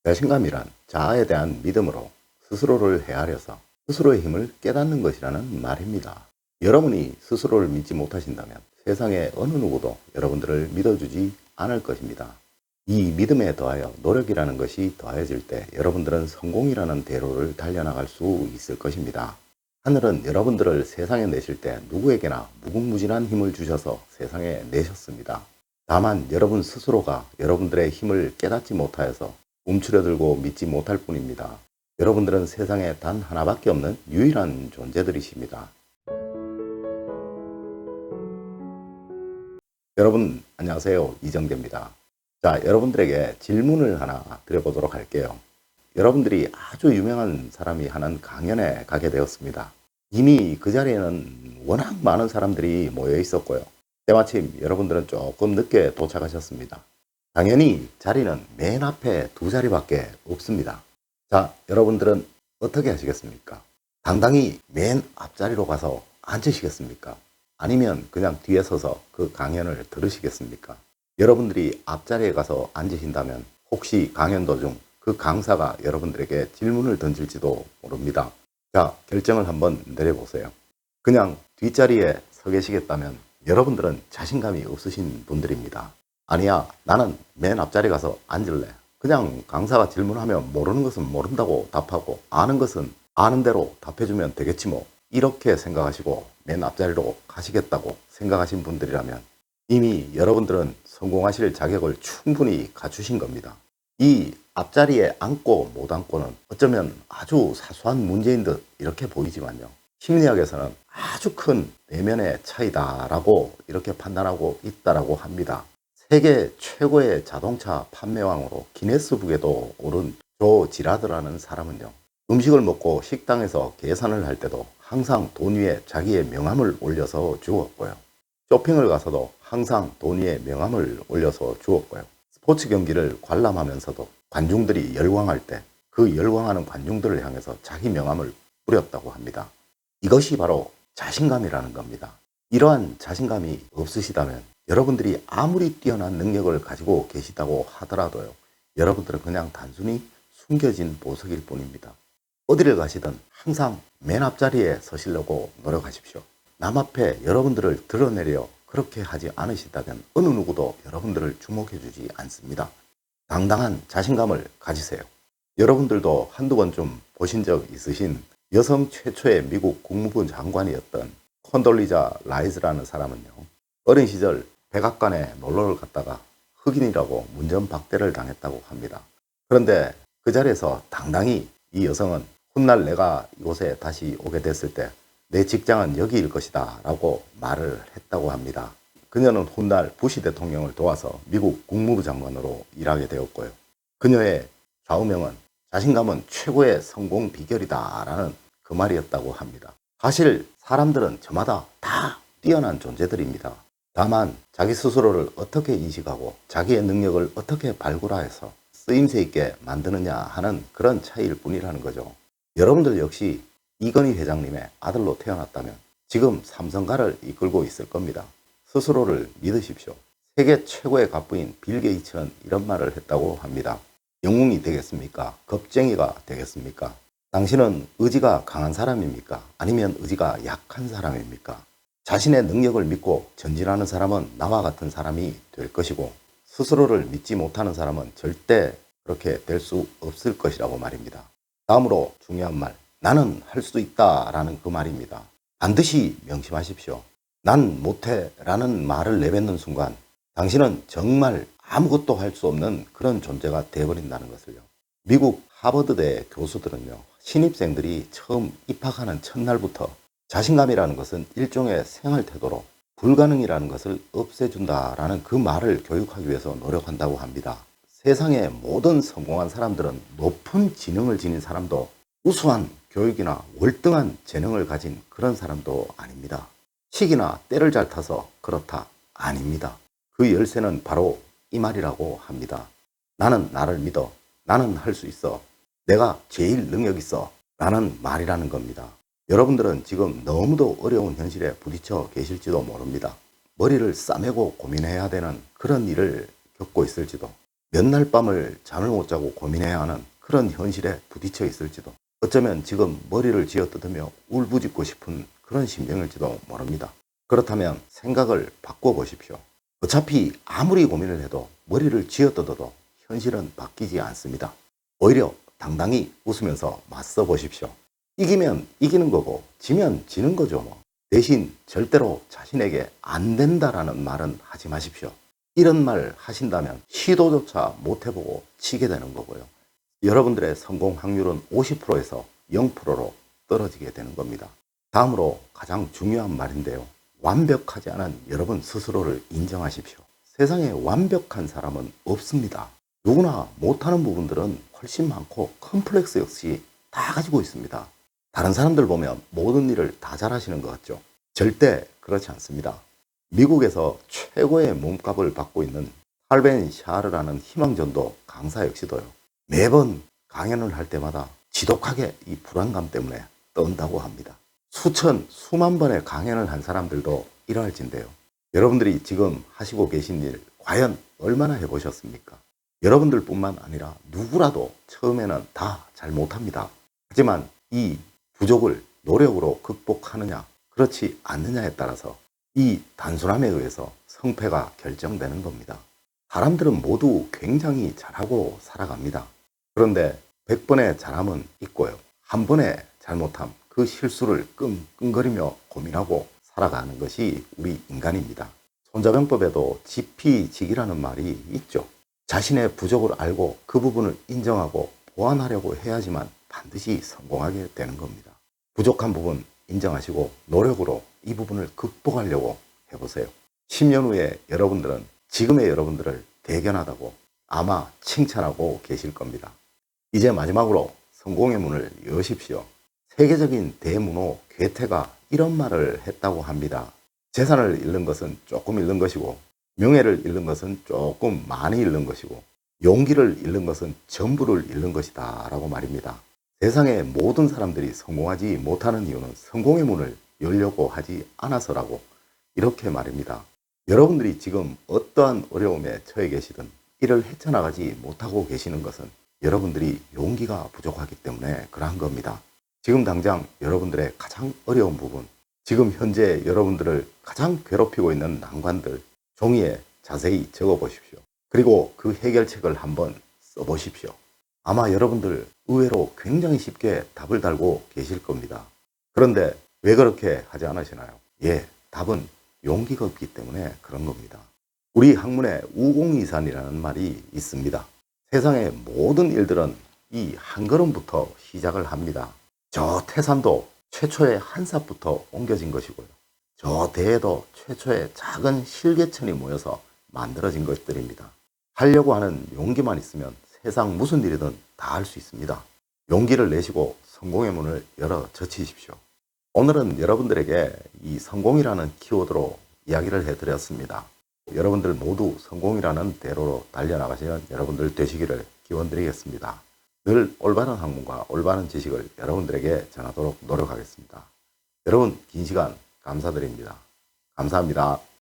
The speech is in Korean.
자신감이란 자아에 대한 믿음으로 스스로를 헤아려서 스스로의 힘을 깨닫는 것이라는 말입니다. 여러분이 스스로를 믿지 못하신다면 세상의 어느 누구도 여러분들을 믿어주지 않을 것입니다. 이 믿음에 더하여 노력이라는 것이 더해질 때 여러분들은 성공이라는 대로를 달려나갈 수 있을 것입니다. 하늘은 여러분들을 세상에 내실 때 누구에게나 무궁무진한 힘을 주셔서 세상에 내셨습니다. 다만 여러분 스스로가 여러분들의 힘을 깨닫지 못하여서 움츠려들고 믿지 못할 뿐입니다. 여러분들은 세상에 단 하나밖에 없는 유일한 존재들이십니다. 여러분 안녕하세요, 이정재입니다. 자, 여러분들에게 질문을 하나 드려보도록 할게요. 여러분들이 아주 유명한 사람이 하는 강연에 가게 되었습니다. 이미 그 자리에는 워낙 많은 사람들이 모여 있었고요. 때마침 여러분들은 조금 늦게 도착하셨습니다. 당연히 자리는 맨 앞에 두 자리밖에 없습니다. 자, 여러분들은 어떻게 하시겠습니까? 당당히 맨 앞자리로 가서 앉으시겠습니까? 아니면 그냥 뒤에 서서 그 강연을 들으시겠습니까? 여러분들이 앞자리에 가서 앉으신다면 혹시 강연 도중 그 강사가 여러분들에게 질문을 던질지도 모릅니다. 자, 결정을 한번 내려보세요. 그냥 뒷자리에 서 계시겠다면 여러분들은 자신감이 없으신 분들입니다. 아니야, 나는 맨 앞자리 가서 앉을래. 그냥 강사가 질문하면 모르는 것은 모른다고 답하고 아는 것은 아는 대로 답해주면 되겠지 뭐. 이렇게 생각하시고 맨 앞자리로 가시겠다고 생각하신 분들이라면 이미 여러분들은 성공하실 자격을 충분히 갖추신 겁니다. 이 앞자리에 앉고 못 앉고는 어쩌면 아주 사소한 문제인 듯 이렇게 보이지만요. 심리학에서는 아주 큰 내면의 차이다라고 이렇게 판단하고 있다라고 합니다. 세계 최고의 자동차 판매왕으로 기네스북에도 오른 조 지라드라는 사람은요. 음식을 먹고 식당에서 계산을 할 때도 항상 돈 위에 자기의 명함을 올려서 주었고요. 쇼핑을 가서도 항상 돈 위에 명함을 올려서 주었고요. 스포츠 경기를 관람하면서도 관중들이 열광할 때 그 열광하는 관중들을 향해서 자기 명함을 뿌렸다고 합니다. 이것이 바로 자신감이라는 겁니다. 이러한 자신감이 없으시다면 여러분들이 아무리 뛰어난 능력을 가지고 계시다고 하더라도요. 여러분들은 그냥 단순히 숨겨진 보석일 뿐입니다. 어디를 가시든 항상 맨 앞자리에 서시려고 노력하십시오. 남 앞에 여러분들을 드러내려 그렇게 하지 않으시다면 어느 누구도 여러분들을 주목해 주지 않습니다. 당당한 자신감을 가지세요. 여러분들도 한두 번쯤 보신 적 있으신 여성 최초의 미국 국무부 장관이었던 콘돌리자 라이즈라는 사람은요. 어린 시절 백악관에 놀러를 갔다가 흑인이라고 문전박대를 당했다고 합니다. 그런데 그 자리에서 당당히 이 여성은 훗날 내가 이곳에 다시 오게 됐을 때 내 직장은 여기일 것이다 라고 말을 했다고 합니다. 그녀는 훗날 부시 대통령을 도와서 미국 국무부 장관으로 일하게 되었고요. 그녀의 좌우명은 자신감은 최고의 성공 비결이다 라는 그 말이었다고 합니다. 사실 사람들은 저마다 다 뛰어난 존재들입니다. 다만 자기 스스로를 어떻게 인식하고 자기의 능력을 어떻게 발굴해서 쓰임새 있게 만드느냐 하는 그런 차이일 뿐이라는 거죠. 여러분들 역시 이건희 회장님의 아들로 태어났다면 지금 삼성가를 이끌고 있을 겁니다. 스스로를 믿으십시오. 세계 최고의 갑부인 빌 게이츠는 이런 말을 했다고 합니다. 영웅이 되겠습니까? 겁쟁이가 되겠습니까? 당신은 의지가 강한 사람입니까? 아니면 의지가 약한 사람입니까? 자신의 능력을 믿고 전진하는 사람은 나와 같은 사람이 될 것이고 스스로를 믿지 못하는 사람은 절대 그렇게 될 수 없을 것이라고 말입니다. 다음으로 중요한 말, 나는 할 수 있다 라는 그 말입니다. 반드시 명심하십시오. 난 못해 라는 말을 내뱉는 순간 당신은 정말 아무것도 할 수 없는 그런 존재가 되어버린다는 것을요. 미국 하버드대 교수들은요. 신입생들이 처음 입학하는 첫날부터 자신감이라는 것은 일종의 생활태도로 불가능이라는 것을 없애준다라는 그 말을 교육하기 위해서 노력한다고 합니다. 세상의 모든 성공한 사람들은 높은 지능을 지닌 사람도 우수한 교육이나 월등한 재능을 가진 그런 사람도 아닙니다. 시기나 때를 잘 타서 그렇다 아닙니다. 그 열쇠는 바로 이 말이라고 합니다. 나는 나를 믿어. 나는 할 수 있어. 내가 제일 능력 있어. 라는 말이라는 겁니다. 여러분들은 지금 너무도 어려운 현실에 부딪혀 계실지도 모릅니다. 머리를 싸매고 고민해야 되는 그런 일을 겪고 있을지도, 몇 날 밤을 잠을 못 자고 고민해야 하는 그런 현실에 부딪혀 있을지도, 어쩌면 지금 머리를 쥐어뜯으며 울부짖고 싶은 그런 심정일지도 모릅니다. 그렇다면 생각을 바꿔보십시오. 어차피 아무리 고민을 해도 머리를 쥐어뜯어도 현실은 바뀌지 않습니다. 오히려 당당히 웃으면서 맞서 보십시오. 이기면 이기는 거고 지면 지는 거죠 뭐. 대신 절대로 자신에게 안 된다라는 말은 하지 마십시오. 이런 말 하신다면 시도조차 못 해보고 치게 되는 거고요. 여러분들의 성공 확률은 50%에서 0%로 떨어지게 되는 겁니다. 다음으로 가장 중요한 말인데요. 완벽하지 않은 여러분 스스로를 인정하십시오. 세상에 완벽한 사람은 없습니다. 누구나 못하는 부분들은 훨씬 많고 컴플렉스 역시 다 가지고 있습니다. 다른 사람들 보면 모든 일을 다 잘하시는 것 같죠? 절대 그렇지 않습니다. 미국에서 최고의 몸값을 받고 있는 탈벤 샤르라는 희망전도 강사 역시도요. 매번 강연을 할 때마다 지독하게 이 불안감 때문에 떤다고 합니다. 수만 번의 강연을 한 사람들도 이러할진데요. 여러분들이 지금 하시고 계신 일 과연 얼마나 해보셨습니까? 여러분들뿐만 아니라 누구라도 처음에는 다 잘 못합니다. 하지만 이 부족을 노력으로 극복하느냐 그렇지 않느냐에 따라서 이 단순함에 의해서 성패가 결정되는 겁니다. 사람들은 모두 굉장히 잘하고 살아갑니다. 그런데 100번의 잘함은 있고요. 한 번의 잘못함, 그 실수를 끙끙거리며 고민하고 살아가는 것이 우리 인간입니다. 손자병법에도 지피지기라는 말이 있죠. 자신의 부족을 알고 그 부분을 인정하고 보완하려고 해야지만 반드시 성공하게 되는 겁니다. 부족한 부분 인정하시고 노력으로 이 부분을 극복하려고 해보세요. 10년 후에 여러분들은 지금의 여러분들을 대견하다고 아마 칭찬하고 계실 겁니다. 이제 마지막으로 성공의 문을 여십시오. 세계적인 대문호 괴테가 이런 말을 했다고 합니다. 재산을 잃는 것은 조금 잃는 것이고 명예를 잃는 것은 조금 많이 잃는 것이고 용기를 잃는 것은 전부를 잃는 것이다 라고 말입니다. 세상의 모든 사람들이 성공하지 못하는 이유는 성공의 문을 열려고 하지 않아서라고 이렇게 말입니다. 여러분들이 지금 어떠한 어려움에 처해 계시든 이를 헤쳐나가지 못하고 계시는 것은 여러분들이 용기가 부족하기 때문에 그러한 겁니다. 지금 당장 여러분들의 가장 어려운 부분, 지금 현재 여러분들을 가장 괴롭히고 있는 난관들 종이에 자세히 적어 보십시오. 그리고 그 해결책을 한번 써보십시오. 아마 여러분들 의외로 굉장히 쉽게 답을 달고 계실 겁니다. 그런데 왜 그렇게 하지 않으시나요? 예, 답은 용기가 없기 때문에 그런 겁니다. 우리 학문에 우공이산이라는 말이 있습니다. 세상의 모든 일들은 이 한 걸음부터 시작을 합니다. 저 태산도 최초의 한 삽부터 옮겨진 것이고요. 저 대에도 최초의 작은 실개천이 모여서 만들어진 것들입니다. 하려고 하는 용기만 있으면 세상 무슨 일이든 다 할 수 있습니다. 용기를 내시고 성공의 문을 열어 젖히십시오. 오늘은 여러분들에게 이 성공이라는 키워드로 이야기를 해드렸습니다. 여러분들 모두 성공이라는 대로로 달려나가시는 여러분들 되시기를 기원드리겠습니다. 늘 올바른 학문과 올바른 지식을 여러분들에게 전하도록 노력하겠습니다. 여러분 긴 시간 감사드립니다. 감사합니다.